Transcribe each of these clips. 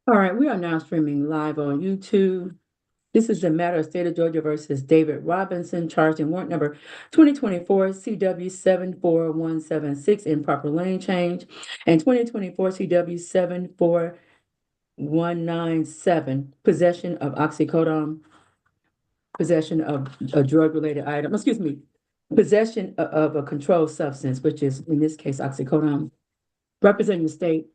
All right, we are now streaming live on YouTube. This is the matter of State of Georgia versus David Robinson, charged in warrant number 2024 CW 74176, improper lane change, and 2024 CW 74197, possession of oxycodone, possession of a drug-related item, possession of a controlled substance, which is in this case oxycodone. Representing the state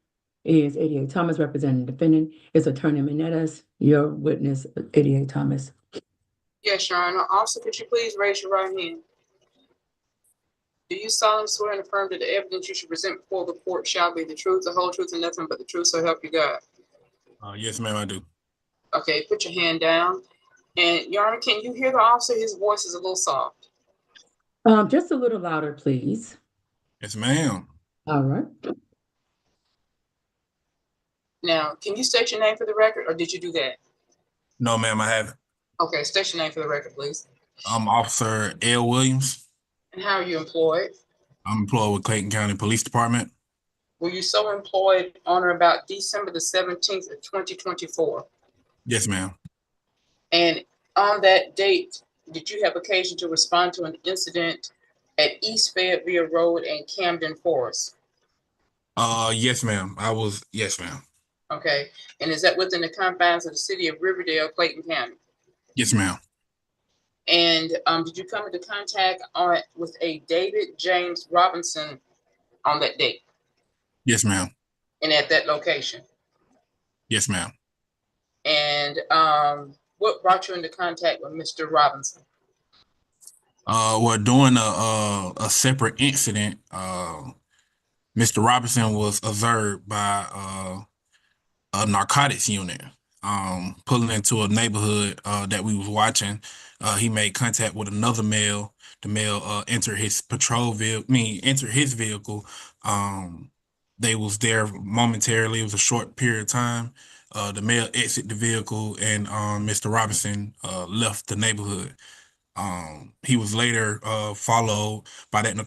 is 88 Thomas. Representing the defendant is Attorney Menendez. Your witness, 88 Thomas. Yes, Your Honor. Officer, could you please raise your right hand? Do you solemnly swear and affirm that the evidence you should present before the court shall be the truth, the whole truth, and nothing but the truth, so help you God? Yes, ma'am, I do. Okay, put your hand down. And Your Honor, can you hear the officer? His voice is a little soft. Just a little louder, please. Yes, ma'am. All right. Now, can you state your name for the record, or did you do that? No, ma'am, I haven't. Okay, state your name for the record, please. I'm Officer L. Williams. And how are you employed? I'm employed with Clayton County Police Department. Were you so employed on or about December the 17th of 2024? Yes, ma'am. And on that date, did you have occasion to respond to an incident at East Fayetteville Road and Camden Forest? Yes, ma'am. Yes, ma'am. Okay. And is that within the confines of the city of Riverdale, Clayton County? Yes, ma'am. And did you come into contact with a David James Robinson on that date? Yes, ma'am. And at that location? Yes, ma'am. And what brought you into contact with Mr. Robinson? Well, during a separate incident, Mr. Robinson was observed by a narcotics unit pulling into a neighborhood that we was watching. He made contact with another male. The male entered his vehicle. They was there momentarily. It was a short period of time. The male exited the vehicle, and Mr. Robinson left the neighborhood. He was later followed by that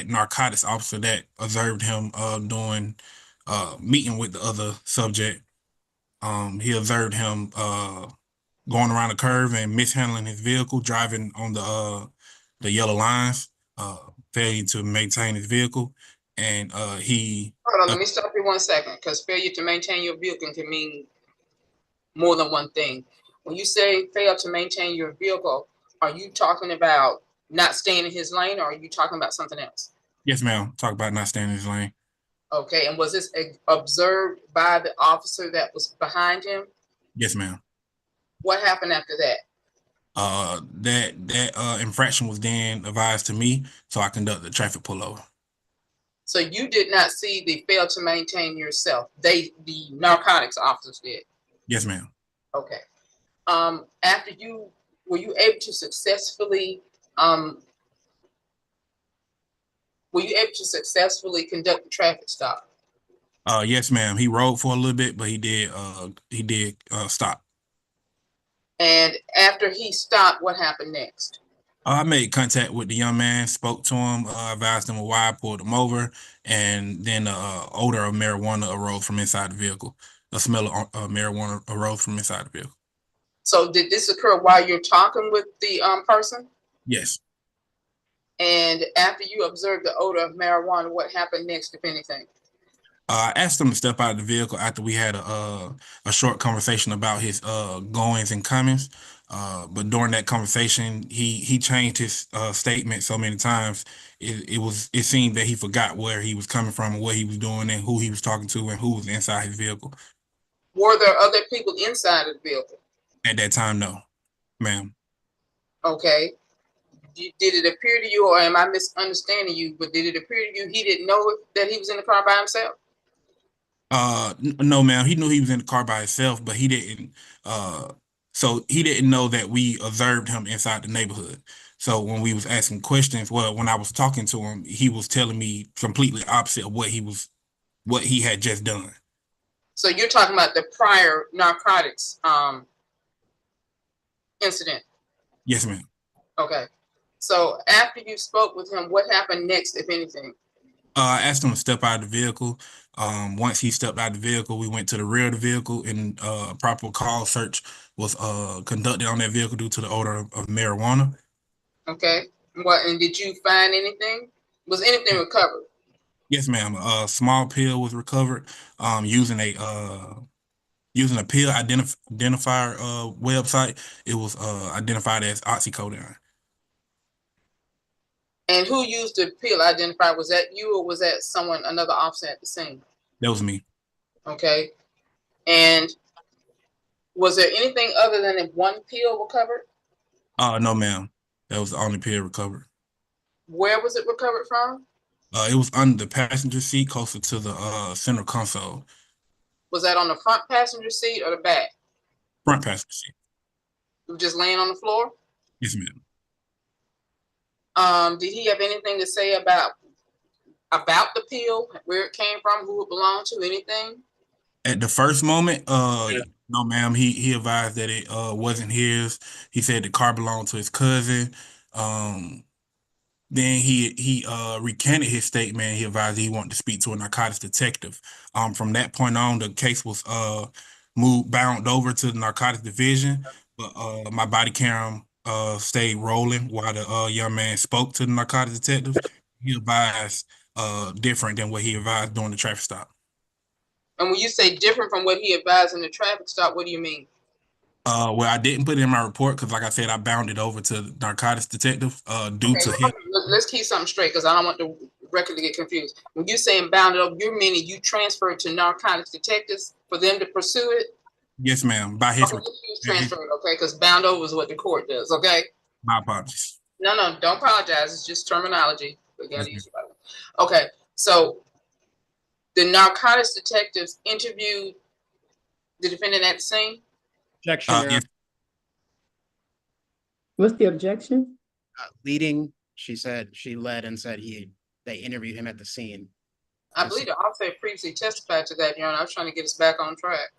narcotics officer that observed him doing meeting with the other subject. He observed him going around the curve and mishandling his vehicle, driving on the yellow lines, failing to maintain his vehicle, and he. Hold on, let me stop you 1 second, because failure to maintain your vehicle can mean more than one thing. When you say fail to maintain your vehicle, are you talking about not staying in his lane, or are you talking about something else? Yes, ma'am. Talk about not staying in his lane. Okay, and was this observed by the officer that was behind him? Yes, ma'am. What happened after that? That infraction was then advised to me, so I conducted the traffic pullover. So you did not see the fail to maintain yourself. The narcotics officers did. Yes, ma'am. Okay. Were you able to successfully conduct the traffic stop? Yes, ma'am. He rode for a little bit, but he did stop. And after he stopped, what happened next? I made contact with the young man, spoke to him, advised him why I pulled him over, and then the odor of marijuana arose from inside the vehicle. The smell of marijuana arose from inside the vehicle. So did this occur while you're talking with the person? Yes. And after you observed the odor of marijuana, what happened next, if anything? I asked him to step out of the vehicle after we had a short conversation about his goings and comings. But during that conversation, he changed his statement so many times. It seemed that he forgot where he was coming from, and what he was doing, and who he was talking to, and who was inside his vehicle. Were there other people inside of the vehicle? At that time, no, ma'am. Okay. Did it appear to you, or am I misunderstanding you, but did it appear to you he didn't know that he was in the car by himself? No, ma'am. He knew he was in the car by himself, but he didn't. So he didn't know that we observed him inside the neighborhood. So when we was asking questions, well, when I was talking to him, he was telling me completely opposite of what he had just done. So you're talking about the prior narcotics incident? Yes, ma'am. Okay. So after you spoke with him, what happened next, if anything? I asked him to step out of the vehicle. Once he stepped out of the vehicle, we went to the rear of the vehicle, and a proper call search was conducted on that vehicle due to the odor of marijuana. Okay. What, and did you find anything? Was anything recovered? Yes, ma'am. A small pill was recovered using a pill identifier website. It was identified as oxycodone. And who used the pill identifier? Was that you or was that someone, another officer at the scene? That was me. Okay. And was there anything other than one pill recovered? No, ma'am. That was the only pill recovered. Where was it recovered from? It was under the passenger seat, closer to the center console. Was that on the front passenger seat or the back? Front passenger seat. You were just laying on the floor? Yes, ma'am. Did he have anything to say about the pill, where it came from, who it belonged to, anything? At the first moment, no, ma'am. He advised that it wasn't his. He said the car belonged to his cousin. Um, Then he recanted his statement. He advised he wanted to speak to a narcotics detective. From that point on, the case was bound over to the narcotics division, but my body cam stayed rolling while the young man spoke to the narcotics detective. He advised different than what he advised during the traffic stop. And when you say different from what he advised in the traffic stop, what do you mean? Well, I didn't put it in my report because, like I said, I bound it over to the narcotics detective due Okay, to him. let's keep something straight because I don't want the record to get confused. When you're saying bound up, you're meaning you transferred to narcotics detectives for them to pursue it? Yes, ma'am. By his Okay, let's use transferred, okay? Because bound over is what the court does, okay? my apologies. No, don't apologize. It's just terminology. We gotta Yes, ma'am. use it. Okay, so the narcotics detectives interviewed the defendant at the scene. Objection, Your Yes, What's the objection? Leading, she said she led and said they interviewed him at the scene. I believe the officer had previously testified to that, Your Honor. I was trying to get us back on track.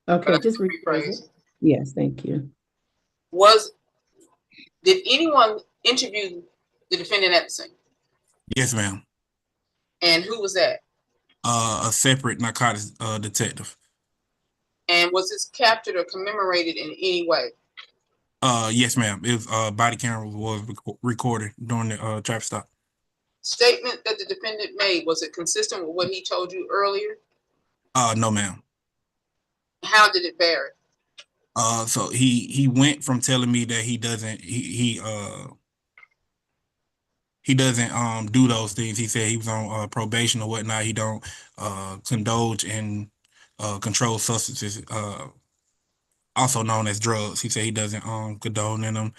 Okay, But just I rephrase rephrase. it. Yes, thank you. Did anyone interview the defendant at the scene? yes, ma'am. And who was that? A separate narcotics detective. And was this captured or commemorated in any way? Yes, ma'am. It was body camera was recorded during the traffic stop. Statement that the defendant made, was it consistent with what he told you earlier? No, ma'am. How did it vary? So he went from telling me that he doesn't do those things. He said he was on probation or whatnot. He don't condone in controlled substances, also known as drugs. He said he doesn't condone in them.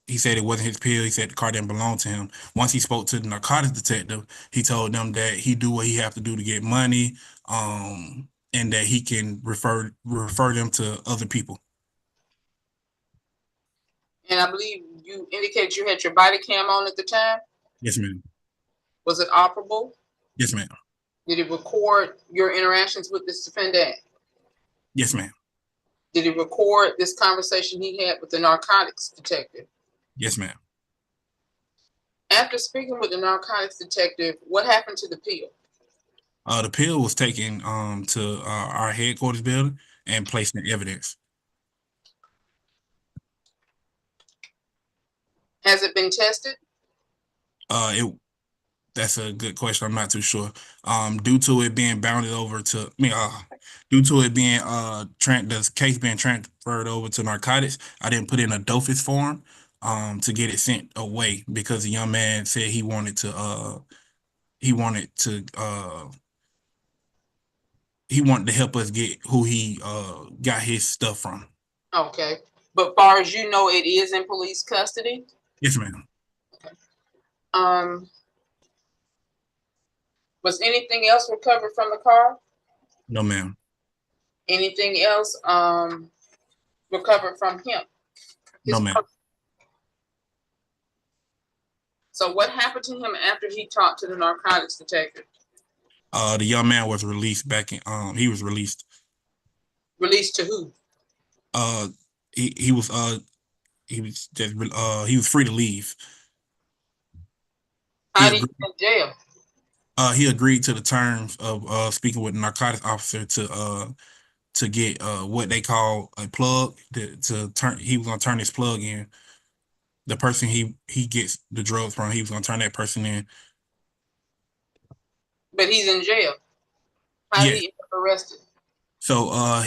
He said it wasn't his pill. He said the car didn't belong to him. Once he spoke to the narcotics detective, he told them that he do what he have to do to get money, and that he can refer them to other people. And I believe you indicated you had your body cam on at the time. Yes, ma'am. Was it operable? Yes, ma'am. Did it record your interactions with this defendant? Yes, ma'am. Did it record this conversation he had with the narcotics detective? Yes, ma'am. After speaking with the narcotics detective, what happened to the pill? The pill was taken to our headquarters building and placed in evidence. Has it been tested? That's a good question. I'm not too sure. Due to it being bounded over to me, due to it being the case being transferred over to narcotics, I didn't put in a DOFIS form to get it sent away because the young man said he wanted to help us get who he got his stuff from. Okay. But far as you know, it is in police custody? Yes, ma'am. Was anything else recovered from the car? No, ma'am. Anything else recovered from him? No, ma'am. So what happened to him after he talked to the narcotics detective? The young man was released back in. He was released. Released to who? He was just he was free to leave. How did he get in jail? He agreed to the terms of speaking with the narcotics officer to get what they call a plug to turn. He was gonna turn his plug in. The person he gets the drugs from, he was gonna turn that person in. But he's in jail. How did Yes. he end up arrested? So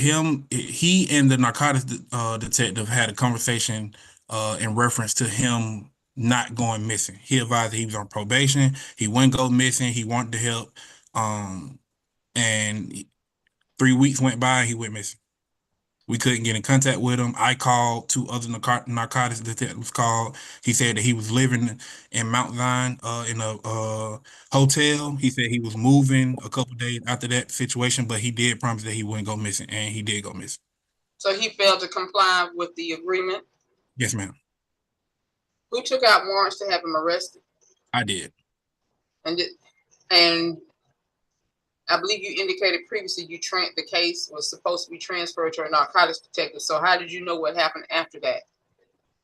he and the narcotics detective had a conversation in reference to him not going missing. He advised that he was on probation. He wouldn't go missing. He wanted to help. And 3 weeks went by. He went missing. We couldn't get in contact with him. I called, two other narcotics detectives called. He said that he was living in Mount Zion in a hotel. He said he was moving a couple days after that situation, but he did promise that he wouldn't go missing, and he did go missing. So he failed to comply with the agreement. Yes, ma'am. Who took out warrants to have him arrested? I did. And I believe you indicated previously the case was supposed to be transferred to a narcotics detective. So how did you know what happened after that?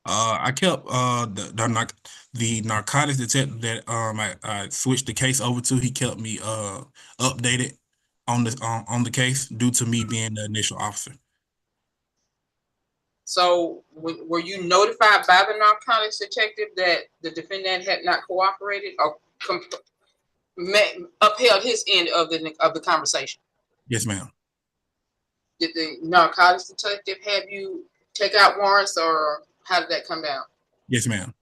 I kept the narcotics detective that I switched the case over to. He kept me updated on the case due to me being the initial officer. So were you notified by the narcotics detective that the defendant had not cooperated or upheld his end of the conversation? Yes, ma'am. Did the narcotics detective have you take out warrants, or how did that come down? Yes, ma'am.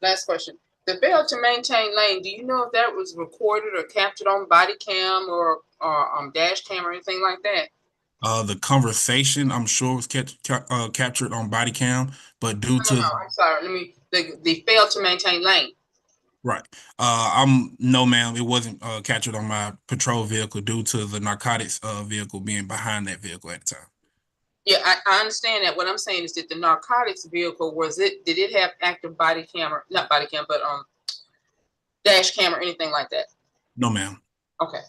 Last question. The failure to maintain lane, do you know if that was recorded or captured on body cam or dash cam or anything like that? The conversation, I'm sure, was captured on body cam, but due to No, I'm sorry. The fail to maintain lane. right, no, ma'am, it wasn't captured on my patrol vehicle due to the narcotics vehicle being behind that vehicle at the time. Yeah, I understand that. What I'm saying is that the narcotics vehicle, did it have active body camera, not body cam, but dash cam or anything like that? No, ma'am. Okay.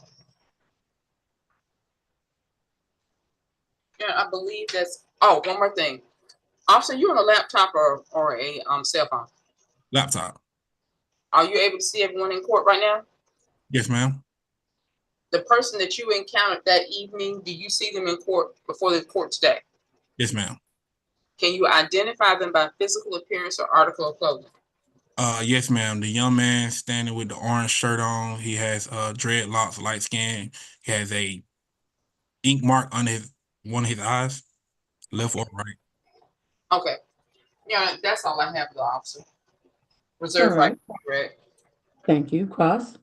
Yeah, I believe that's. Oh, one more thing. Officer, you on a laptop or a cell phone? Laptop. Are you able to see everyone in court right now? Yes, ma'am. The person that you encountered that evening, do you see them in court before the court today? Yes, ma'am. Can you identify them by physical appearance or article of clothing? Yes, ma'am. The young man standing with the orange shirt on, he has dreadlocks, light skin. He has a ink mark on one of his eyes, left or right. Okay. Yeah, that's all I have, the officer. All Reserve right. right, Greg. Thank you. Cross?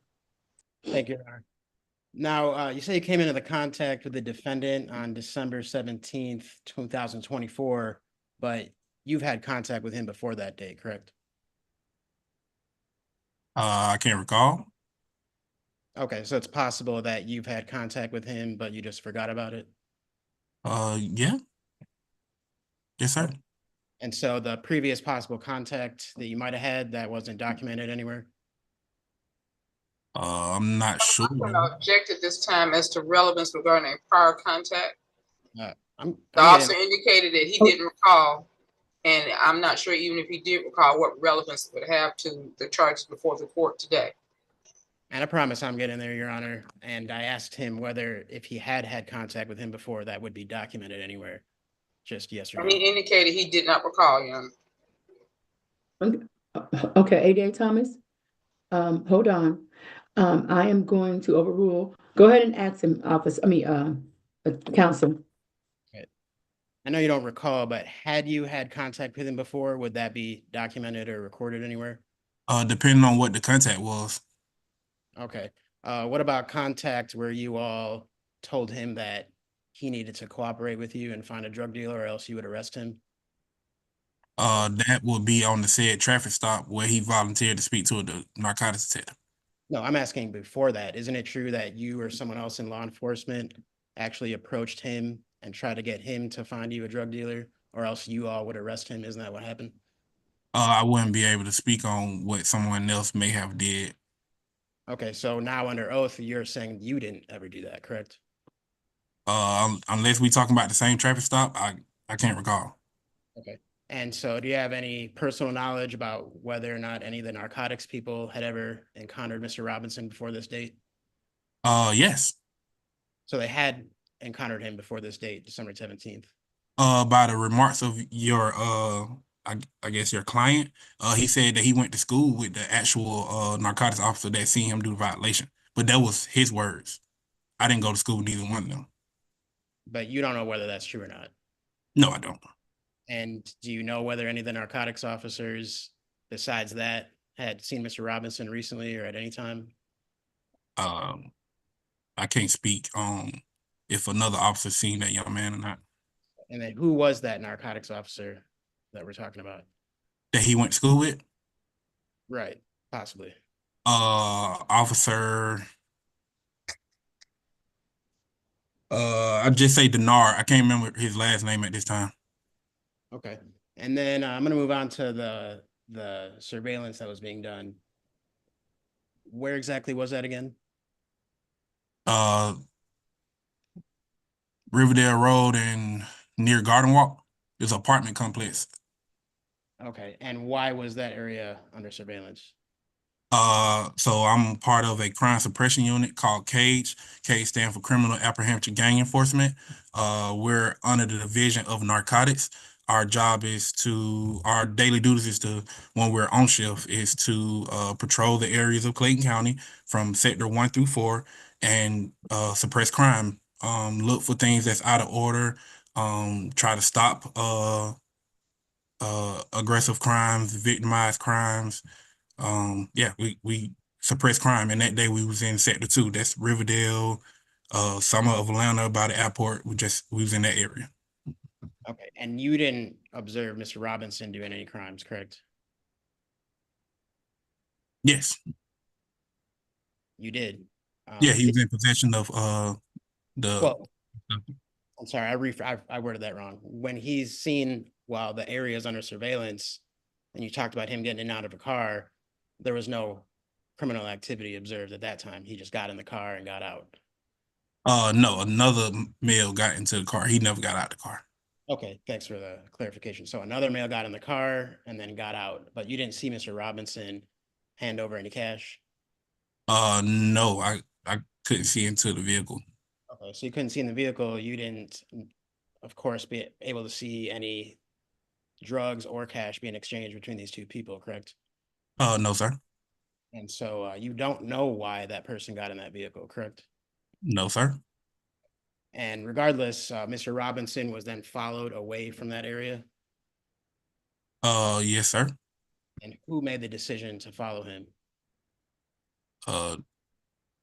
Thank you, Your Honor. Now, you say you came into the contact with the defendant on December 17th, 2024, but you've had contact with him before that date, correct? I can't recall. Okay, so it's possible that you've had contact with him, but you just forgot about it? Yeah. Yes, sir. And so the previous possible contact that you might have had that wasn't documented anywhere? I'm not sure. I'm going to object at this time as to relevance regarding a prior contact. The officer indicated that he didn't recall, and I'm not sure even if he did recall what relevance it would have to the charges before the court today. And I promise I'm getting there, Your Honor. And I asked him whether if he had had contact with him before, that would be documented anywhere. Just yes or no. And he indicated he did not recall, Your Honor. Okay, A.J. Thomas, hold on. I am going to overrule. Go ahead and ask him, counsel. I know you don't recall, but had you had contact with him before, would that be documented or recorded anywhere? Depending on what the contact was. Okay. What about contact where you all told him that he needed to cooperate with you and find a drug dealer or else you would arrest him? That would be on the said traffic stop where he volunteered to speak to the narcotics detective. No, I'm asking before that. Isn't it true that you or someone else in law enforcement actually approached him and tried to get him to find you a drug dealer, or else you all would arrest him? Isn't that what happened? I wouldn't be able to speak on what someone else may have did. Okay, so now under oath, you're saying you didn't ever do that, correct? Unless we talking about the same traffic stop, I can't recall. Okay. And so do you have any personal knowledge about whether or not any of the narcotics people had ever encountered Mr. Robinson before this date? Yes. So they had encountered him before this date, December 17th. By the remarks of your I guess your client, he said that he went to school with the actual narcotics officer that seen him do the violation. But that was his words. I didn't go to school with either one of them. But you don't know whether that's true or not. No, I don't. And do you know whether any of the narcotics officers besides that had seen Mr. Robinson recently or at any time? Um, I can't speak on if another officer seen that young man or not. And then who was that narcotics officer that we're talking about? That he went to school with? Right, possibly. Officer, I just say Denard. I can't remember his last name at this time. Okay. And then I'm going to move on to the surveillance that was being done. Where exactly was that again? Uh, Riverdale Road and near Garden Walk. There's an apartment complex. Okay. And why was that area under surveillance? So I'm part of a crime suppression unit called CAGE. CAGE stands for Criminal Apprehension Gang Enforcement. We're under the Division of Narcotics. Our daily duties is to, when we're on shift, is to patrol the areas of Clayton County from Sector 1 through 4 and suppress crime. Look for things that's out of order. Try to stop aggressive crimes, victimized crimes. Yeah, we suppress crime, and that day we was in Sector 2. That's Riverdale, summer of Atlanta by the airport. We was in that area. Okay. And you didn't observe Mr. Robinson doing any crimes, correct? Yes. You did. Yeah, he was in possession of the Well, I'm sorry, I worded that wrong. When he's seen while the area is under surveillance, and you talked about him getting in and out of a car, there was no criminal activity observed at that time. He just got in the car and got out. No, another male got into the car. He never got out the car. Okay, thanks for the clarification. So another male got in the car and then got out, but you didn't see Mr. Robinson hand over any cash? No, I couldn't see into the vehicle. Okay, so you couldn't see in the vehicle. You didn't, of course, be able to see any drugs or cash being exchanged between these two people, correct? No, sir. And so you don't know why that person got in that vehicle, correct? No, sir. And regardless, Mr. Robinson was then followed away from that area. Yes, sir. And who made the decision to follow him? Uh,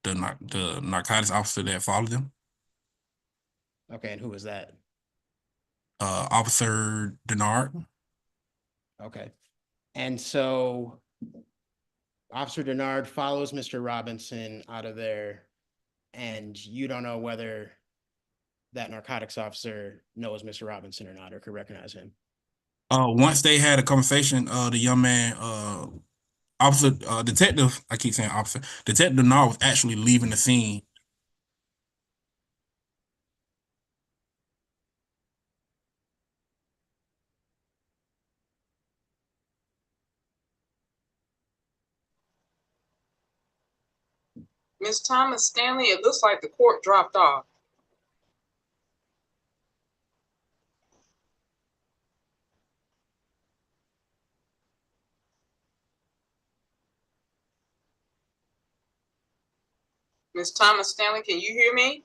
the narcotics officer that followed him. Okay, and who was that? Officer Denard. Okay. And so Officer Denard follows Mr. Robinson out of there, and you don't know whether that narcotics officer knows Mr. Robinson or not, or could recognize him. Once they had a conversation, the young man, detective, I keep saying officer, Detective Denard was actually leaving the scene. Ms. Thomas Stanley, it looks like the court dropped off. Ms. Thomas Stanley, can you hear me?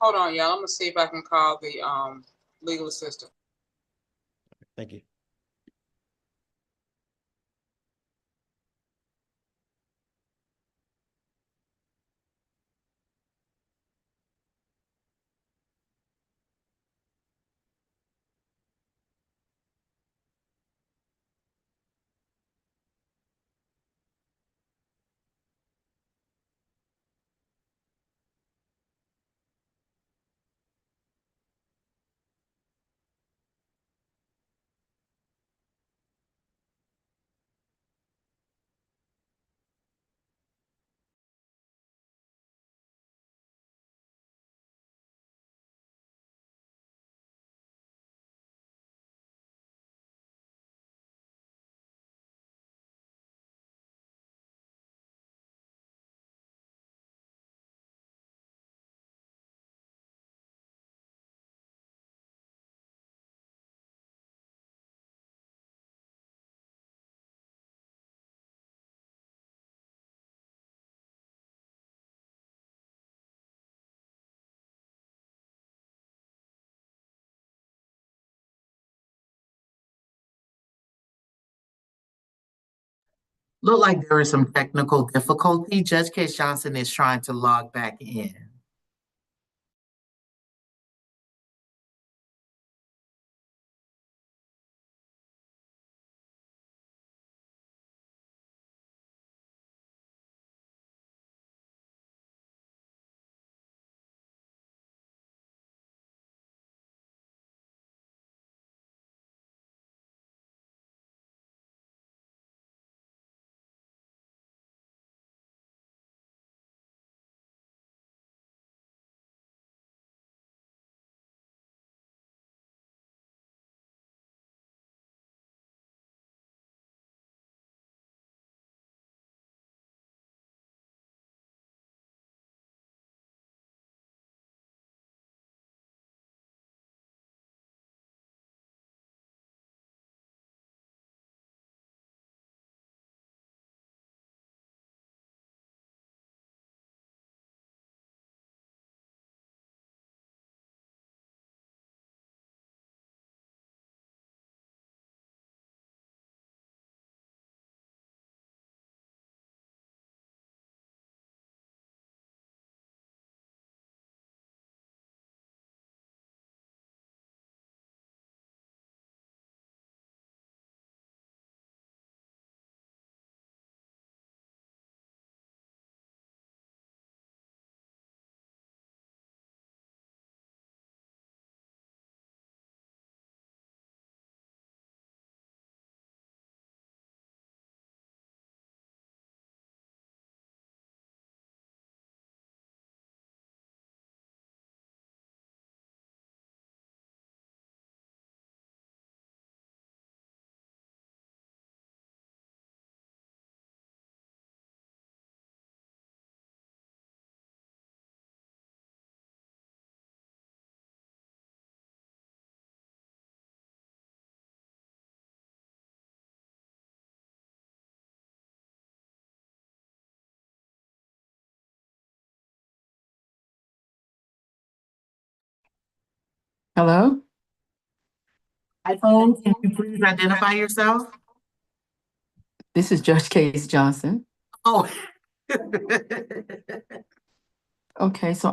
Hold on, y'all. I'm gonna see if I can call the legal assistant. Thank you. Look like there is some technical difficulty. Judge Case Johnson is trying to log back in. Hello? iPhone, can you please identify yourself? This is Judge Case Johnson. Oh. Okay, so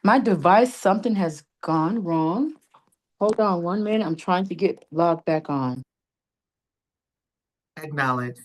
my device, something has gone wrong. Hold on 1 minute. I'm trying to get logged back on. Acknowledge.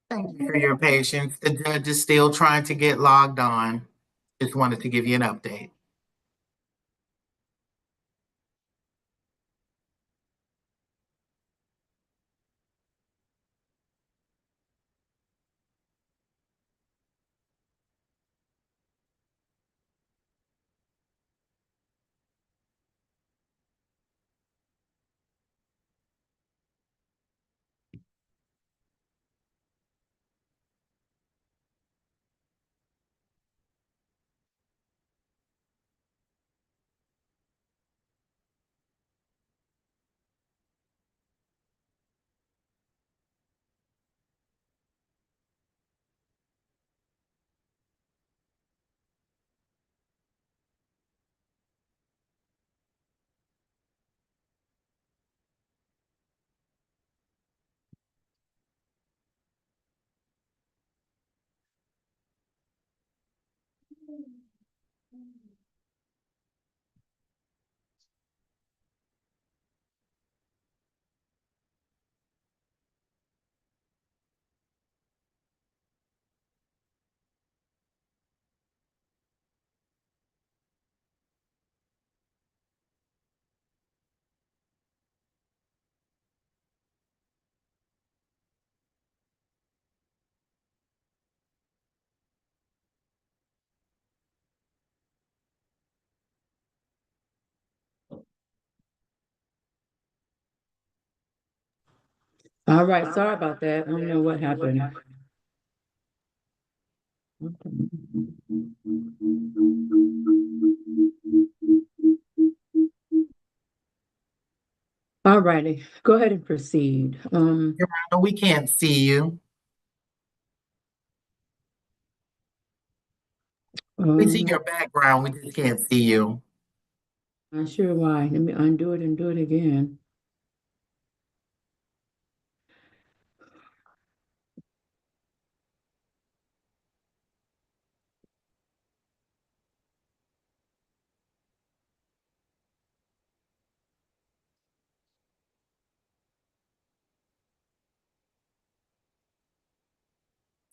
Thank you for your patience. The judge is still trying to get logged on. Just wanted to give you an update. All right, sorry about that. I don't know what happened. All righty, go ahead and proceed. Your Honor, we can't see you. We see your background, we just can't see you. Not sure why. Let me undo it and do it again.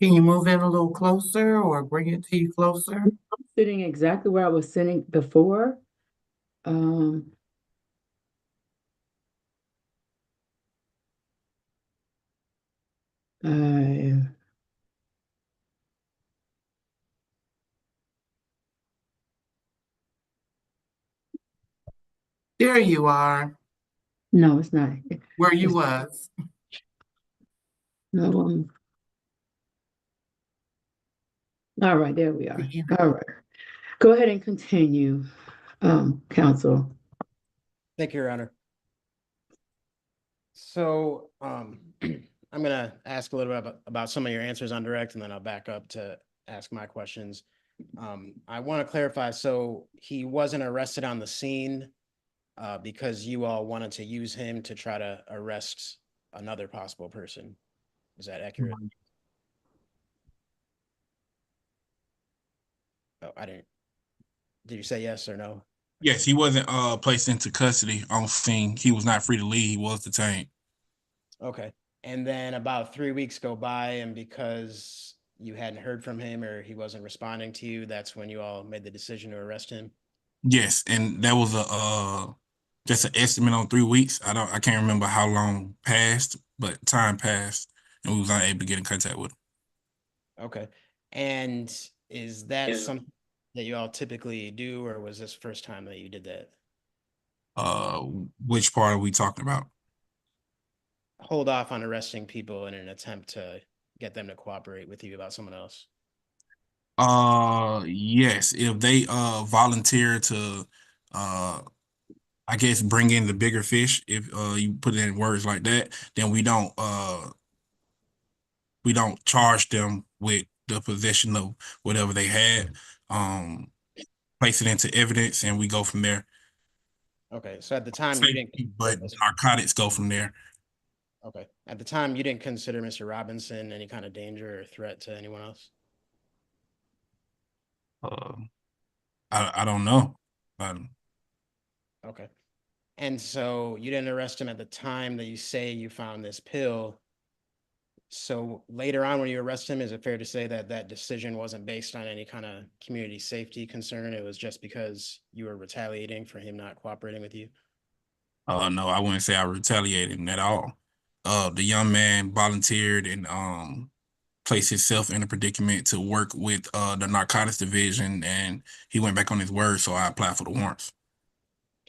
Can you move in a little closer or bring it to you closer? Sitting exactly where I was sitting before. Um, I, There you are, no, it's not. where you It's, was. no, all right, there we are. All right. Go ahead and continue, counsel. Thank you, Your Honor. So I'm gonna ask a little bit about some of your answers on direct, and then I'll back up to ask my questions. I want to clarify, so he wasn't arrested on the scene because you all wanted to use him to try to arrest another possible person. Is that accurate? Oh, I didn't. Did you say yes or no? Yes, he wasn't placed into custody on scene. He was not free to leave. He was detained. Okay. And then about 3 weeks go by, and because you hadn't heard from him or he wasn't responding to you, that's when you all made the decision to arrest him. Yes, and that was a just an estimate on 3 weeks. I can't remember how long passed, but time passed, and we was unable to get in contact with him. Okay. And is that something that you all typically do, or was this first time that you did that? Which part are we talking about? Hold off on arresting people in an attempt to get them to cooperate with you about someone else. Yes, if they volunteer to I guess bring in the bigger fish, if you put it in words like that, then we don't charge them with the possession of whatever they had. Place it into evidence, and we go from there. Okay. So at the time you didn't. But narcotics go from there. Okay. At the time you didn't consider Mr. Robinson any kind of danger or threat to anyone else? Uh, I don't know. Okay. And so you didn't arrest him at the time that you say you found this pill. So later on, when you arrest him, is it fair to say that that decision wasn't based on any kind of community safety concern? It was just because you were retaliating for him not cooperating with you? No, I wouldn't say I retaliated at all. The young man volunteered and placed himself in a predicament to work with the narcotics division, and he went back on his word, so I applied for the warrants.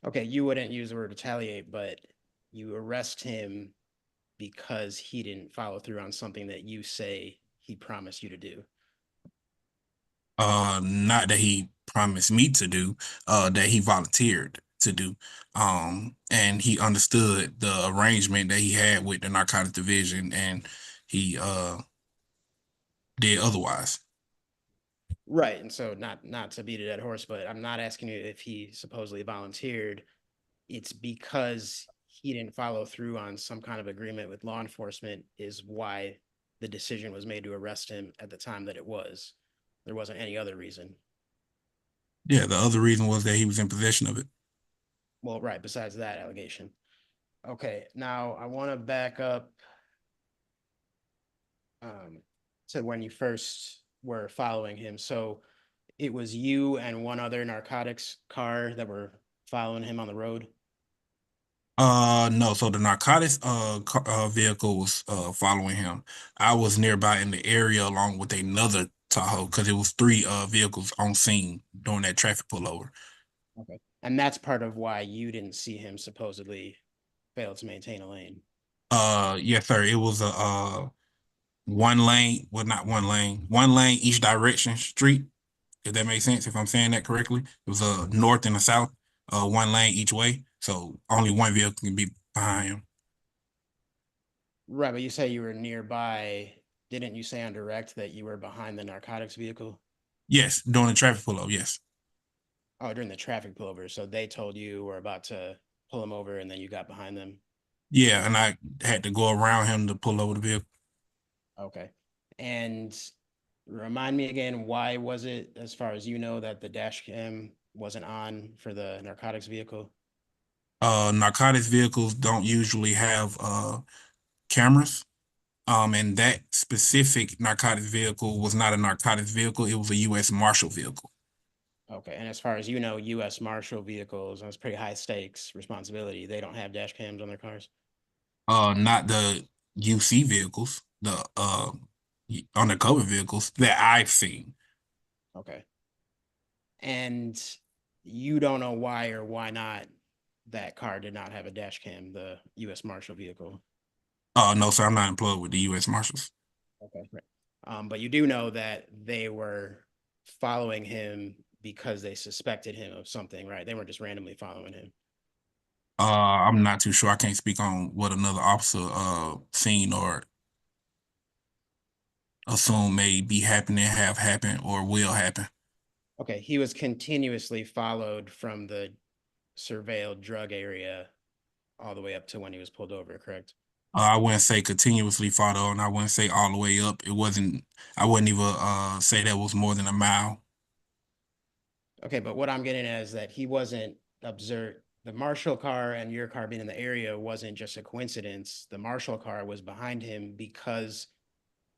Okay, you wouldn't use the word retaliate, but you arrest him because he didn't follow through on something that you say he promised you to do. Not that he promised me to do, that he volunteered to do. And he understood the arrangement that he had with the narcotics division, and he did otherwise. Right. And so not to beat a dead horse, but I'm not asking you if he supposedly volunteered. It's because he didn't follow through on some kind of agreement with law enforcement is why the decision was made to arrest him at the time that it was. There wasn't any other reason. Yeah, the other reason was that he was in possession of it. Well, right, besides that allegation. Okay, now I want to back up to when you first were following him. So it was you and one other narcotics car that were following him on the road. No, so the narcotics vehicle was following him. I was nearby in the area along with another Tahoe because it was three vehicles on scene during that traffic pullover. Okay. And that's part of why you didn't see him supposedly fail to maintain a lane. Yes, sir. It was a one lane, well, not one lane each direction street. If that makes sense, if I'm saying that correctly, it was a north and a south, one lane each way. So only one vehicle can be behind him. Right, but you say you were nearby. Didn't you say on direct that you were behind the narcotics vehicle? Yes, during the traffic pullover. Yes. Oh, during the traffic pullover. So they told you were about to pull him over and then you got behind them. Yeah, and I had to go around him to pull over the vehicle. Okay. And remind me again, why was it, as far as you know, that the dash cam wasn't on for the narcotics vehicle? Narcotics vehicles don't usually have cameras. And that specific narcotics vehicle was not a narcotics vehicle, it was a U.S. Marshal vehicle. Okay. And as far as you know, U.S. Marshal vehicles, that's pretty high stakes responsibility. They don't have dash cams on their cars. Not the UC vehicles, the undercover vehicles that I've seen. Okay. And you don't know why or why not that car did not have a dash cam, the U.S. Marshal vehicle. No, sir, I'm not employed with the U.S. Marshals. Okay. Right. But you do know that they were following him because they suspected him of something, right? They weren't just randomly following him. I'm not too sure. I can't speak on what another officer seen or assume may be happening, have happened, or will happen. Okay. He was continuously followed from the surveilled drug area all the way up to when he was pulled over, correct? I wouldn't say continuously follow, and I wouldn't say all the way up. It wasn't. I wouldn't even say that was more than a mile. Okay, but what I'm getting at is that he wasn't observed. The Marshall car and your car being in the area wasn't just a coincidence. The Marshall car was behind him because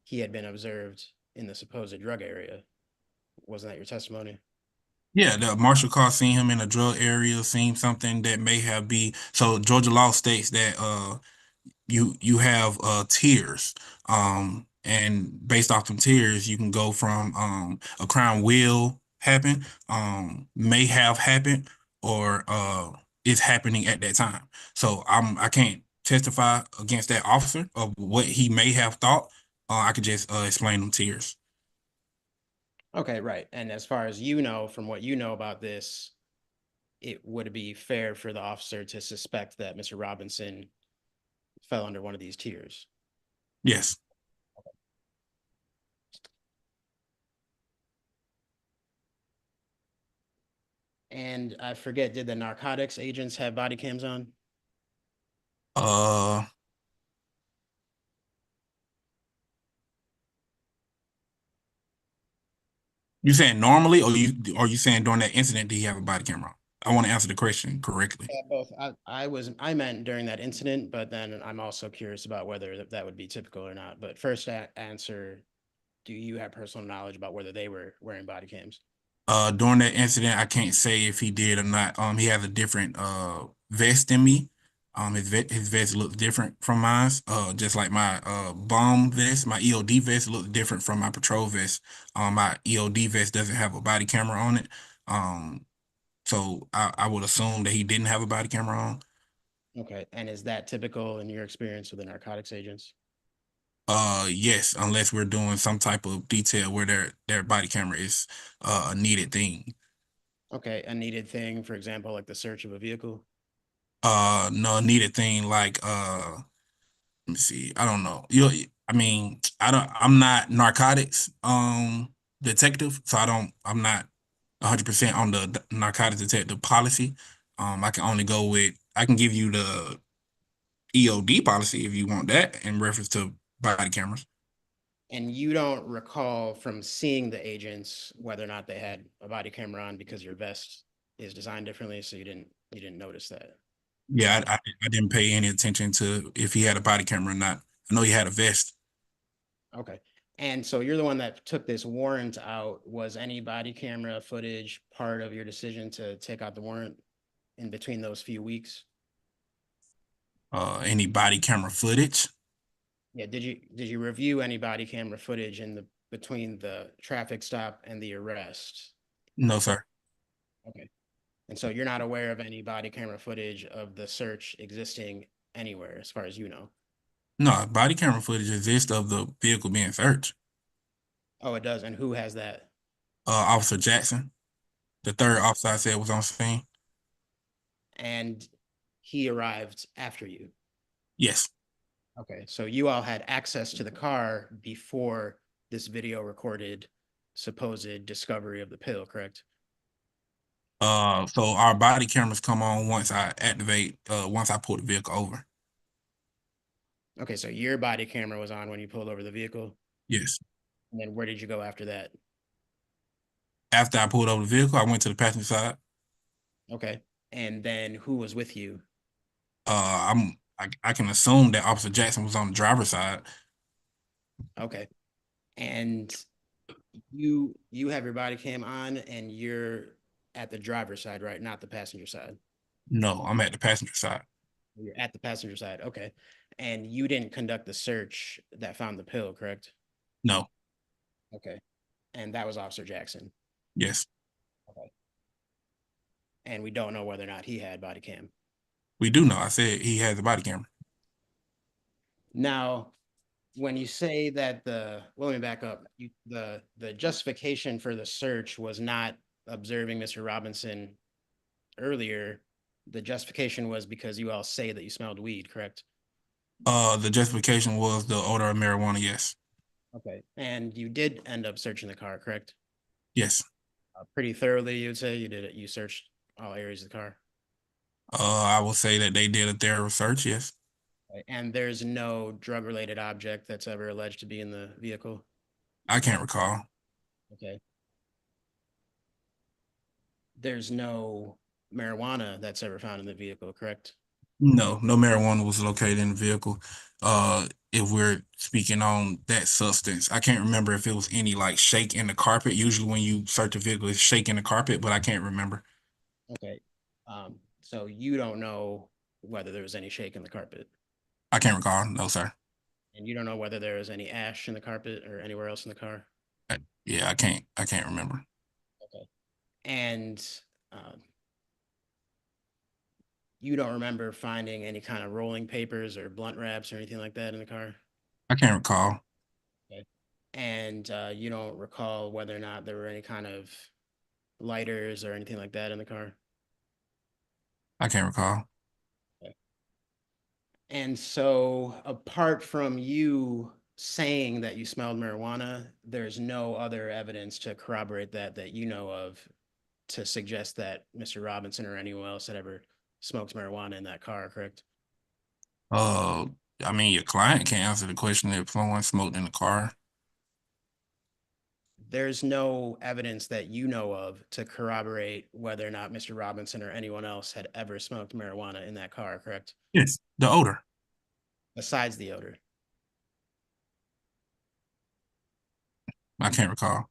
he had been observed in the supposed drug area. Wasn't that your testimony? Yeah, the marshal car seen him in a drug area, seen something that may have be. So Georgia law states that you have tiers. And based off them tiers, you can go from a crime will happen, may have happened, or is happening at that time. So I can't testify against that officer of what he may have thought. I could just explain them tiers. Okay, right. And as far as you know, from what you know about this, it would be fair for the officer to suspect that Mr. Robinson fell under one of these tiers. Yes. And I forget, did the narcotics agents have body cams on? Uh, you saying normally, or you saying during that incident, did he have a body camera on? I want to answer the question correctly. Yeah, both. I meant during that incident, but then I'm also curious about whether that would be typical or not. But first answer, do you have personal knowledge about whether they were wearing body cams? During that incident, I can't say if he did or not. He has a different vest than me. His vest looks different from mine. Just like my bomb vest, my EOD vest looks different from my patrol vest. My EOD vest doesn't have a body camera on it. So I would assume that he didn't have a body camera on. Okay, and is that typical in your experience with the narcotics agents? Yes, unless we're doing some type of detail where their body camera is a needed thing. Okay, a needed thing, for example, like the search of a vehicle? No, needed thing like let me see. I don't know. I mean, I'm not narcotics detective, so I'm not 100% on the narcotics detective policy. I can only go with I can give you the EOD policy if you want that in reference to body cameras. And you don't recall from seeing the agents whether or not they had a body camera on because your vest is designed differently, so you didn't notice that. Yeah, I didn't pay any attention to if he had a body camera or not. I know he had a vest. Okay. And so you're the one that took this warrant out. Was any body camera footage part of your decision to take out the warrant in between those few weeks? Any body camera footage? Yeah, did you review any body camera footage in the between the traffic stop and the arrest? No, sir. Okay. And so you're not aware of any body camera footage of the search existing anywhere, as far as you know? No, body camera footage exists of the vehicle being searched. Oh, it does. And who has that? Officer Jackson, the third officer I said was on scene. And he arrived after you. Yes. Okay, so you all had access to the car before this video recorded supposed discovery of the pill, correct? So our body cameras come on once I pull the vehicle over. Okay, so your body camera was on when you pulled over the vehicle. Yes. And then where did you go after that? After I pulled over the vehicle, I went to the passenger side. Okay. And then who was with you? I can assume that Officer Jackson was on the driver's side. Okay. And you have your body cam on and you're at the driver's side, right? Not the passenger side. No, I'm at the passenger side. You're at the passenger side. Okay. And you didn't conduct the search that found the pill, correct? No. Okay. And that was Officer Jackson. Yes. Okay. And we don't know whether or not he had body cam. We do know. I said he has a body camera. Now, when you say that well, let me back up. The justification for the search was not observing Mr. Robinson earlier. The justification was because you all say that you smelled weed, correct? The justification was the odor of marijuana. Yes. Okay. And you did end up searching the car, correct? Yes. Pretty thoroughly, you would say you did it. You searched all areas of the car. I will say that they did a thorough search. Yes. Okay. And there's no drug-related object that's ever alleged to be in the vehicle. I can't recall. Okay. There's no marijuana that's ever found in the vehicle, correct? No, no marijuana was located in the vehicle. If we're speaking on that substance, I can't remember if it was any like shake in the carpet. Usually when you search a vehicle, it's shaking the carpet, but I can't remember. Okay. So you don't know whether there was any shake in the carpet, I can't recall. No, sir. and you don't know whether there was any ash in the carpet or anywhere else in the car. Yeah, I can't remember. Okay. And you don't remember finding any kind of rolling papers or blunt wraps or anything like that in the car? I can't recall. Okay. And you don't recall whether or not there were any kind of lighters or anything like that in the car? I can't recall. Okay. And so apart from you saying that you smelled marijuana, there's no other evidence to corroborate that you know of to suggest that Mr. Robinson or anyone else had ever smoked marijuana in that car, correct? Uh, I mean, your client can't answer the question if someone smoked in the car. there's no evidence that you know of to corroborate whether or not Mr. Robinson or anyone else had ever smoked marijuana in that car, correct? Yes, the odor. Besides the odor. I can't recall.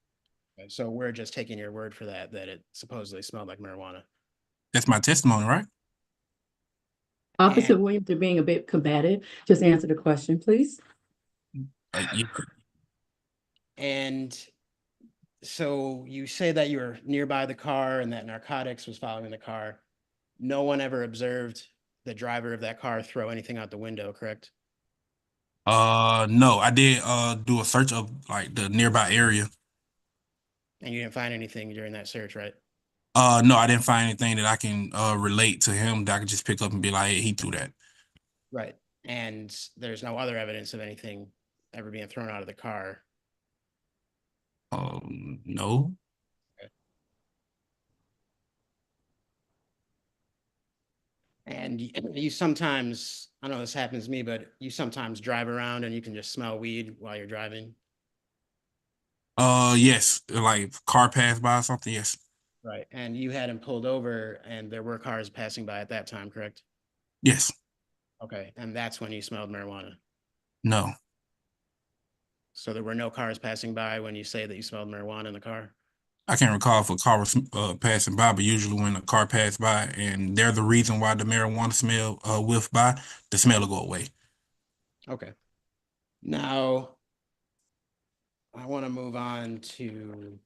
Okay, so we're just taking your word for that it supposedly smelled like marijuana. That's my testimony, right? Officer Williams, you're being a bit combative. Just answer the question, please. Yeah. And so you say that you were nearby the car and that narcotics was following the car. No one ever observed the driver of that car throw anything out the window, correct? No, I did do a search of like the nearby area. And you didn't find anything during that search, right? No, I didn't find anything that I can relate to him that I could just pick up and be like, hey, he threw that. Right. And there's no other evidence of anything ever being thrown out of the car. No. And you sometimes, I know this happens to me, but you sometimes drive around and you can just smell weed while you're driving. Yes, like car passed by or something. Yes, Right. And you had him pulled over and there were cars passing by at that time, correct? yes, Okay. And that's when you smelled marijuana. no. So there were no cars passing by when you say that you smelled marijuana in the car? I can't recall if a car was passing by, but usually when a car passed by and they're the reason why the marijuana smell whiff by, the smell will go away. Okay. Now, I want to move on to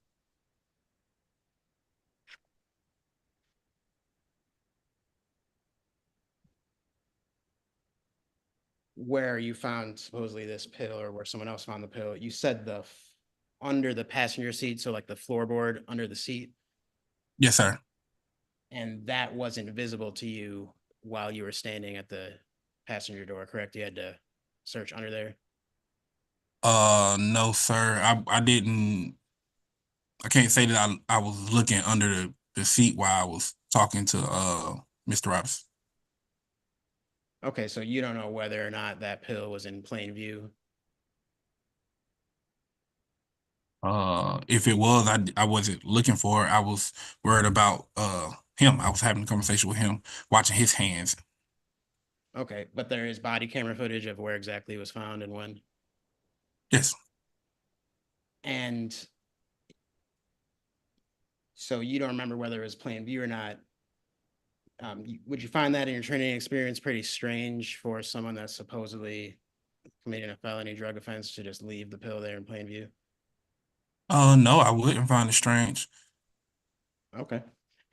where you found supposedly this pill or where someone else found the pill. You said under the passenger seat, so like the floorboard under the seat, Yes, sir. and that wasn't visible to you while you were standing at the passenger door, correct? You had to search under there. No, sir. I didn't. I can't say that I was looking under the seat while I was talking to Mr. Robinson. Okay, so you don't know whether or not that pill was in plain view. If it was, I wasn't looking for it. I was worried about him. I was having a conversation with him, watching his hands. Okay, but there is body camera footage of where exactly it was found and when. Yes. And so you don't remember whether it was plain view or not. Would you find that in your training experience pretty strange for someone that's supposedly committing a felony drug offense to just leave the pill there in plain view? No, I wouldn't find it strange. Okay.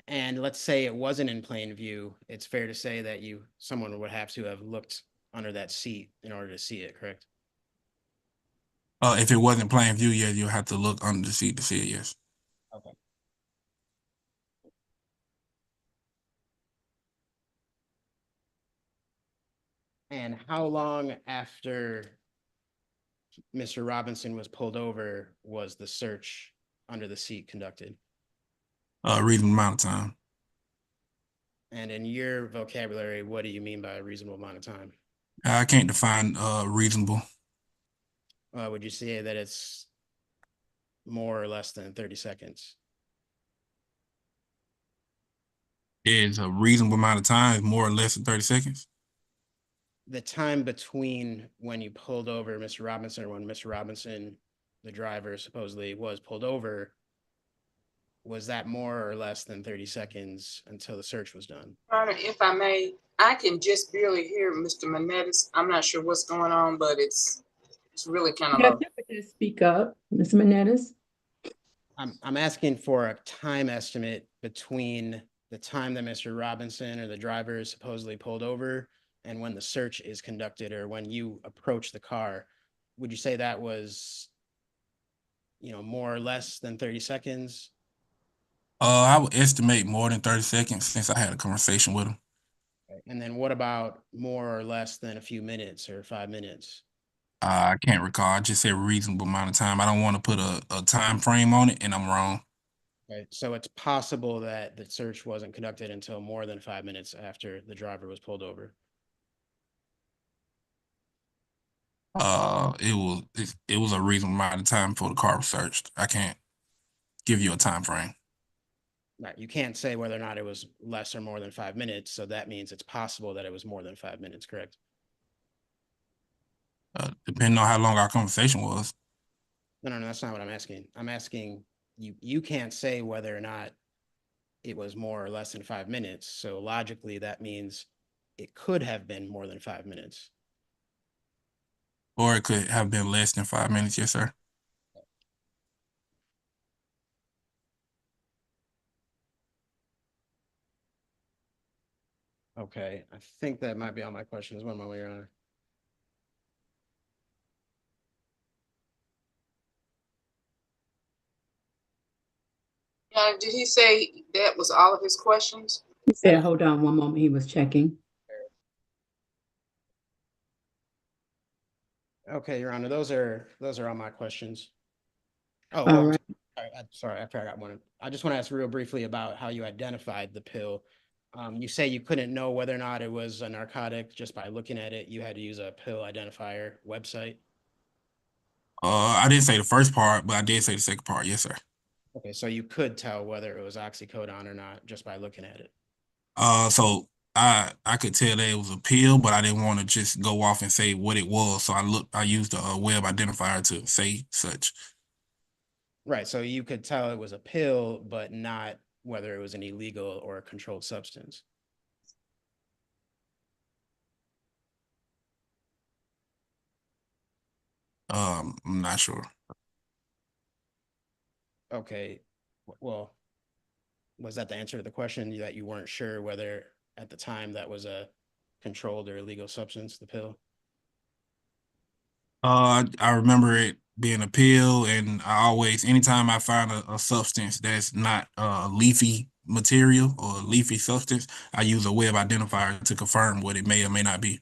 And let's say it wasn't in plain view. It's fair to say that someone would have to have looked under that seat in order to see it, correct? If it wasn't plain view, yeah, you'll have to look under the seat to see it. Yes. Okay. And how long after Mr. Robinson was pulled over was the search under the seat conducted? A reasonable amount of time. And in your vocabulary, what do you mean by a reasonable amount of time? I can't define reasonable. Would you say that it's more or less than 30 seconds? Is a reasonable amount of time, more or less than 30 seconds. The time between when you pulled over Mr. Robinson or when Mr. Robinson, the driver, supposedly was pulled over, was that more or less than 30 seconds until the search was done? Your Honor, if I may, I can just barely hear Mr. Menendez. I'm not sure what's going on, but it's really kind of Yeah, low. if you could just speak up, Mr. Menendez. I'm asking for a time estimate between the time that Mr. Robinson or the driver is supposedly pulled over and when the search is conducted or when you approach the car. Would you say that was, more or less than 30 seconds? I would estimate more than 30 seconds since I had a conversation with him. And then what about more or less than a few minutes or 5 minutes? I can't recall. I just said reasonable amount of time. I don't want to put a time frame on it, and I'm wrong. Okay, so it's possible that the search wasn't conducted until more than 5 minutes after the driver was pulled over. It was a reasonable amount of time before the car was searched. I can't give you a time frame. Right, you can't say whether or not it was less or more than 5 minutes, so that means it's possible that it was more than 5 minutes, correct? Depending on how long our conversation was. No, that's not what I'm asking. I'm asking you can't say whether or not it was more or less than 5 minutes. So logically, that means it could have been more than 5 minutes. Or it could have been less than 5 minutes, yes, sir. Okay, I think that might be all my questions. One moment, Your Honor. Did he say that was all of his questions? He said, hold on one moment, he was checking. Okay, Your Honor, those are all my questions. Oh, All I'm right. sorry, I forgot one. I just want to ask real briefly about how you identified the pill. You say you couldn't know whether or not it was a narcotic just by looking at it. You had to use a pill identifier website. I didn't say the first part, but I did say the second part, yes, sir. Okay, so you could tell whether it was oxycodone or not just by looking at it. So I could tell that it was a pill, but I didn't want to just go off and say what it was. So I used a web identifier to say such. Right, so you could tell it was a pill, but not whether it was an illegal or a controlled substance. I'm not sure. Okay, well, was that the answer to the question that you weren't sure whether at the time that was a controlled or illegal substance, the pill? I remember it being a pill, and anytime I find a substance that's not a leafy material or a leafy substance, I use a web identifier to confirm what it may or may not be.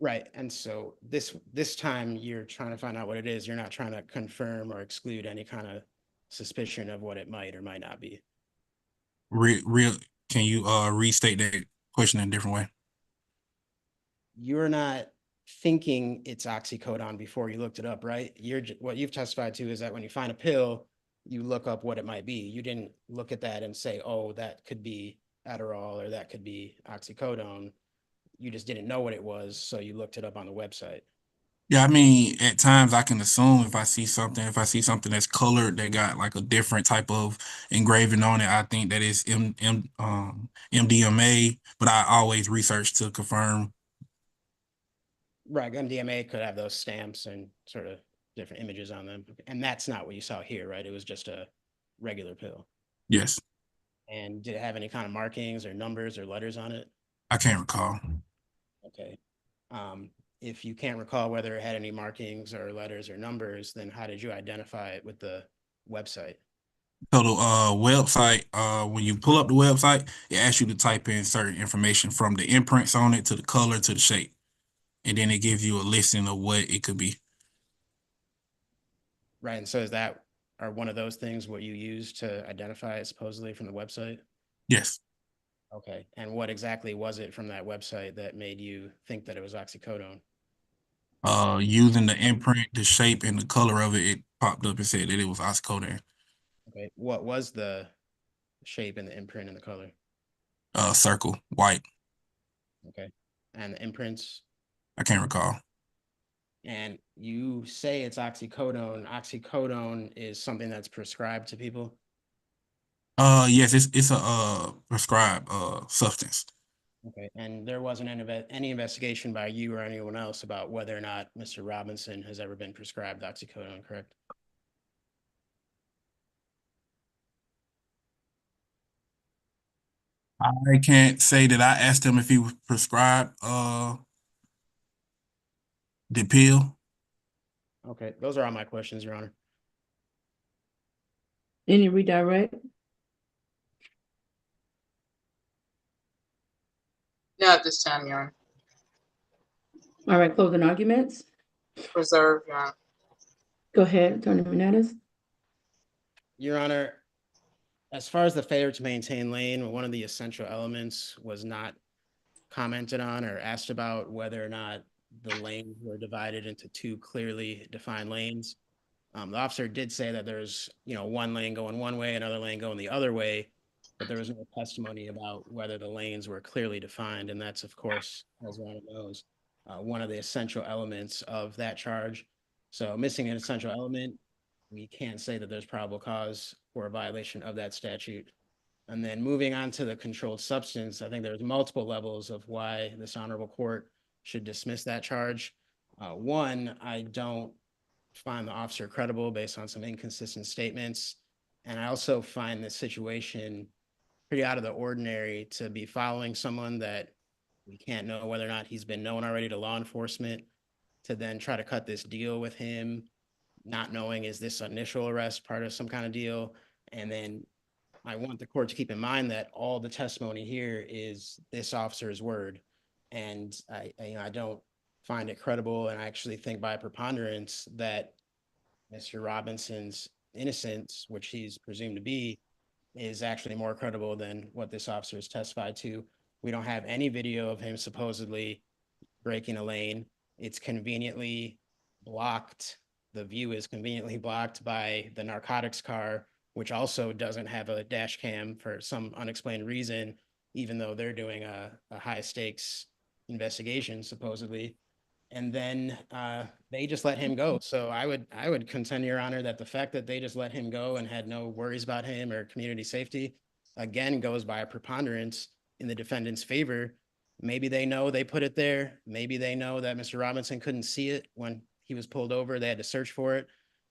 Right, and so this time you're trying to find out what it is. You're not trying to confirm or exclude any kind of suspicion of what it might or might not be. Real, can you restate that question in a different way? You're not thinking it's oxycodone before you looked it up, right? What you've testified to is that when you find a pill, you look up what it might be. You didn't look at that and say, oh, that could be Adderall or that could be oxycodone. You just didn't know what it was, so you looked it up on the website. Yeah, I mean, at times I can assume if I see something that's colored that got like a different type of engraving on it, I think that it's MDMA, but I always research to confirm. Right, MDMA could have those stamps and sort of different images on them. And that's not what you saw here, right? It was just a regular pill. Yes, And did it have any kind of markings or numbers or letters on it? I can't recall. Okay. If you can't recall whether it had any markings or letters or numbers, then how did you identify it with the website? So the website, when you pull up the website, it asks you to type in certain information from the imprints on it to the color to the shape. And then it gives you a listing of what it could be. Right. And so are one of those things what you use to identify it supposedly from the website? Yes. Okay. And what exactly was it from that website that made you think that it was oxycodone? Using the imprint, the shape, and the color of it, it popped up and said that it was oxycodone. Okay. What was the shape and the imprint and the color? Circle, white. Okay. And the imprints? I can't recall. And you say it's oxycodone. Oxycodone is something that's prescribed to people? Yes, it's a prescribed substance. Okay. And there wasn't any investigation by you or anyone else about whether or not Mr. Robinson has ever been prescribed oxycodone, correct? I can't say that I asked him if he was prescribed the pill. Okay. Those are all my questions, Your Honor. Any redirect? Not at this time, Your Honor. All right, closing arguments. Reserve, Your Honor. Go ahead, Attorney Menendez. Your Honor, as far as the failure to maintain lane, one of the essential elements was not commented on or asked about whether or not the lanes were divided into two clearly defined lanes. The officer did say that there's, one lane going one way, another lane going the other way, but there was no testimony about whether the lanes were clearly defined. And that's, of course, as one knows, one of the essential elements of that charge. So missing an essential element, we can't say that there's probable cause for a violation of that statute. And then moving on to the controlled substance, I think there's multiple levels of why this honorable court should dismiss that charge. One, I don't find the officer credible based on some inconsistent statements. And I also find this situation pretty out of the ordinary to be following someone that we can't know whether or not he's been known already to law enforcement, to then try to cut this deal with him, not knowing is this initial arrest part of some kind of deal. And then I want the court to keep in mind that all the testimony here is this officer's word. And I don't find it credible. And I actually think by preponderance that Mr. Robinson's innocence, which he's presumed to be, is actually more credible than what this officer has testified to. We don't have any video of him supposedly breaking a lane. It's conveniently blocked. The view is conveniently blocked by the narcotics car, which also doesn't have a dash cam for some unexplained reason, even though they're doing a high stakes investigation, supposedly. And then they just let him go. So I would contend, Your Honor, that the fact that they just let him go and had no worries about him or community safety, again, goes by a preponderance in the defendant's favor. Maybe they know they put it there. Maybe they know that Mr. Robinson couldn't see it when he was pulled over. They had to search for it.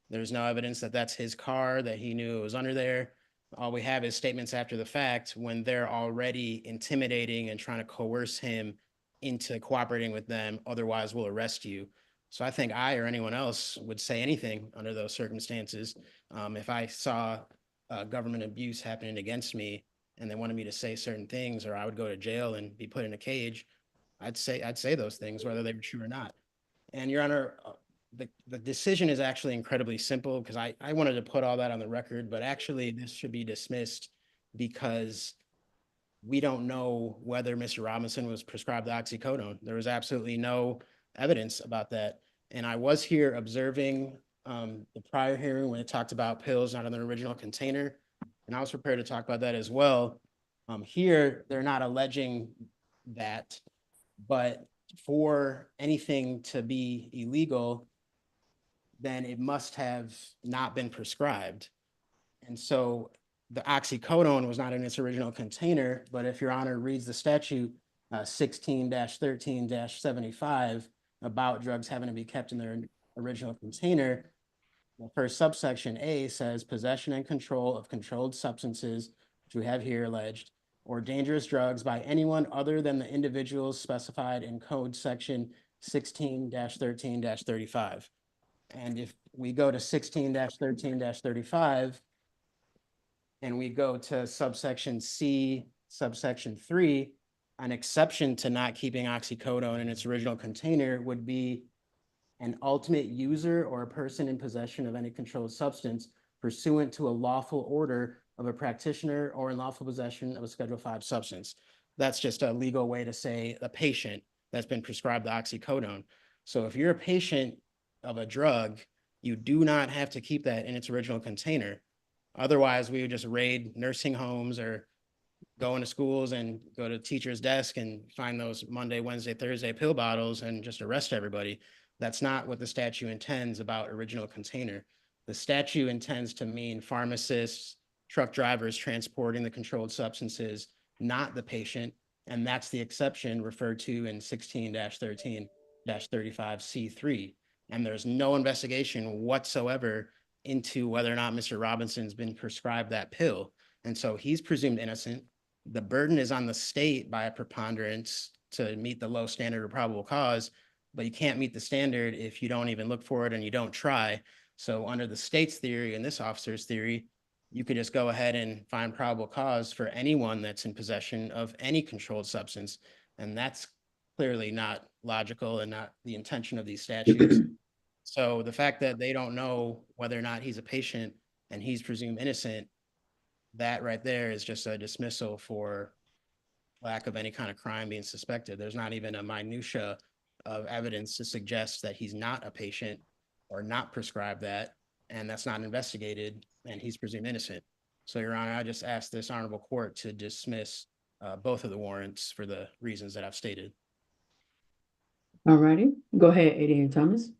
There's no evidence that that's his car, that he knew it was under there. All we have is statements after the fact when they're already intimidating and trying to coerce him into cooperating with them. Otherwise, we'll arrest you. So I think I or anyone else would say anything under those circumstances. If I saw government abuse happening against me and they wanted me to say certain things, or I would go to jail and be put in a cage, I'd say those things, whether they were true or not. And Your Honor, the decision is actually incredibly simple because I wanted to put all that on the record, but actually this should be dismissed because we don't know whether Mr. Robinson was prescribed oxycodone. There was absolutely no evidence about that. And I was here observing the prior hearing when it talked about pills not in the original container. And I was prepared to talk about that as well. Here, they're not alleging that, but for anything to be illegal, then it must have not been prescribed. And so the oxycodone was not in its original container, but if Your Honor reads the statute 16-13-75 about drugs having to be kept in their original container, the first subsection A says possession and control of controlled substances, which we have here alleged, or dangerous drugs by anyone other than the individuals specified in code section 16-13-35. And if we go to 16-13-35, and we go to subsection C, subsection 3, an exception to not keeping oxycodone in its original container would be an ultimate user or a person in possession of any controlled substance pursuant to a lawful order of a practitioner or in lawful possession of a Schedule 5 substance. That's just a legal way to say a patient that's been prescribed the oxycodone. So if you're a patient of a drug, you do not have to keep that in its original container. Otherwise, we would just raid nursing homes or go into schools and go to teacher's desk and find those Monday, Wednesday, Thursday pill bottles and just arrest everybody. That's not what the statute intends about original container. The statute intends to mean pharmacists, truck drivers transporting the controlled substances, not the patient. And that's the exception referred to in 16-13-35C3. And there's no investigation whatsoever into whether or not Mr. Robinson's been prescribed that pill. And so he's presumed innocent. The burden is on the state by a preponderance to meet the low standard of probable cause, but you can't meet the standard if you don't even look for it and you don't try. So under the state's theory and this officer's theory, you could just go ahead and find probable cause for anyone that's in possession of any controlled substance. And that's clearly not logical and not the intention of these statutes. So the fact that they don't know whether or not he's a patient and he's presumed innocent, that right there is just a dismissal for lack of any kind of crime being suspected. There's not even a minutia of evidence to suggest that he's not a patient or not prescribed that. and that's not investigated, and he's presumed innocent. So, Your Honor, I just ask this honorable court to dismiss both of the warrants for the reasons that I've stated. All righty, go ahead, ADA Thomas.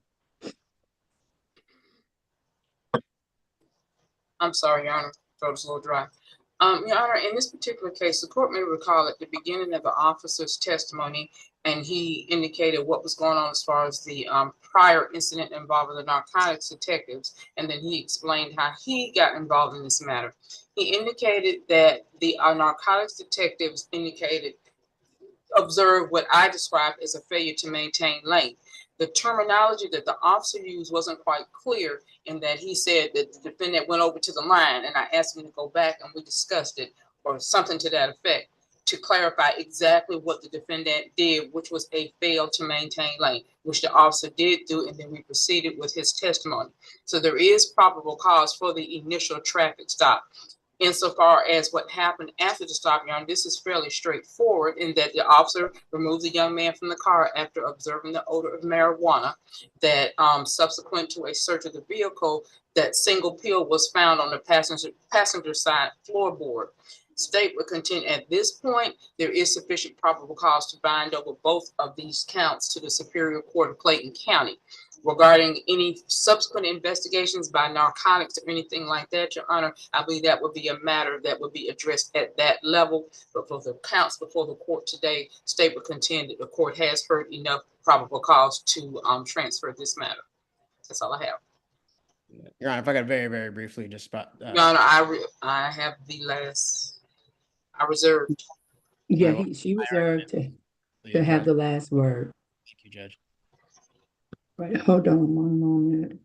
I'm sorry, Your Honor, throat's a little dry. Your Honor, in this particular case, the court may recall at the beginning of the officer's testimony, and he indicated what was going on as far as the prior incident involving the narcotics detectives, and then he explained how he got involved in this matter. He indicated that the narcotics detectives observed what I described as a failure to maintain lane. The terminology that the officer used wasn't quite clear, in that he said that the defendant went over to the line, and I asked him to go back and we discussed it, or something to that effect, to clarify exactly what the defendant did, which was a fail to maintain lane, which the officer did do, and then we proceeded with his testimony. So there is probable cause for the initial traffic stop. Insofar as what happened after the stop, Your Honor, this is fairly straightforward, in that the officer removed the young man from the car after observing the odor of marijuana. That subsequent to a search of the vehicle, that single pill was found on the passenger side floorboard. State would contend at this point there is sufficient probable cause to bind over both of these counts to the Superior Court of Clayton County. Regarding any subsequent investigations by narcotics or anything like that, Your Honor, I believe that would be a matter that would be addressed at that level. But for the counts before the court today, state would contend that the court has heard enough probable cause to transfer this matter. That's all I have. Your Honor, if I got very, very briefly, just about. Your Honor, I have the last. I reserved. Yeah, she reserved to have the last word. Thank you, Judge. Right, hold on one moment.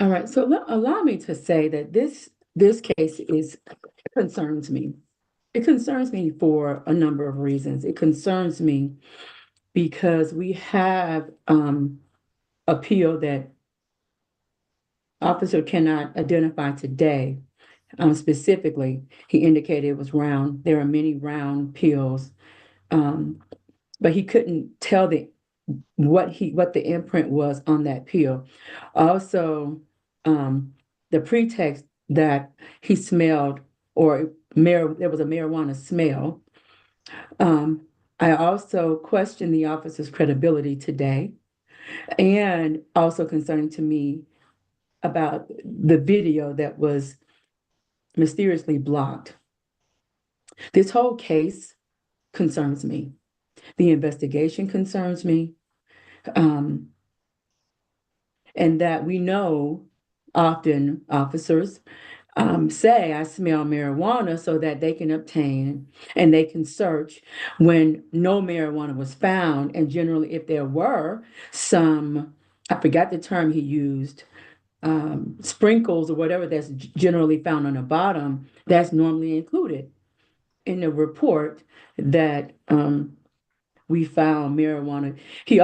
All right, so allow me to say that this case concerns me. It concerns me for a number of reasons. It concerns me because we have appeal that officer cannot identify today. Specifically, he indicated it was round. There are many round pills, but he couldn't tell what the imprint was on that pill. Also, the pretext that he smelled there was a marijuana smell. I also questioned the officer's credibility today, and also concerning to me about the video that was mysteriously blocked. This whole case concerns me. The investigation concerns me. And that we know often officers say, I smell marijuana, so that they can obtain and they can search when no marijuana was found. And generally, if there were some, I forgot the term he used, sprinkles or whatever that's generally found on the bottom, that's normally included in the report that we found marijuana. The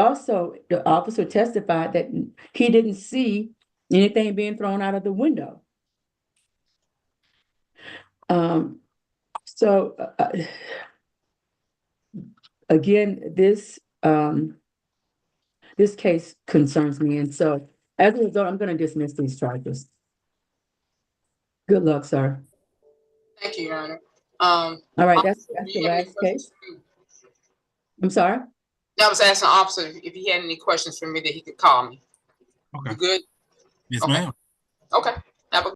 officer testified that he didn't see anything being thrown out of the window. Again, this case concerns me, and so as a result, I'm going to dismiss these charges. Good luck, sir. Thank you, Your Honor. All right, that's do the you have any last questions case. for me? I'm sorry? I was asking the officer if he had any questions for me that he could call me. Okay. You good? Yes, Okay. ma'am. Okay.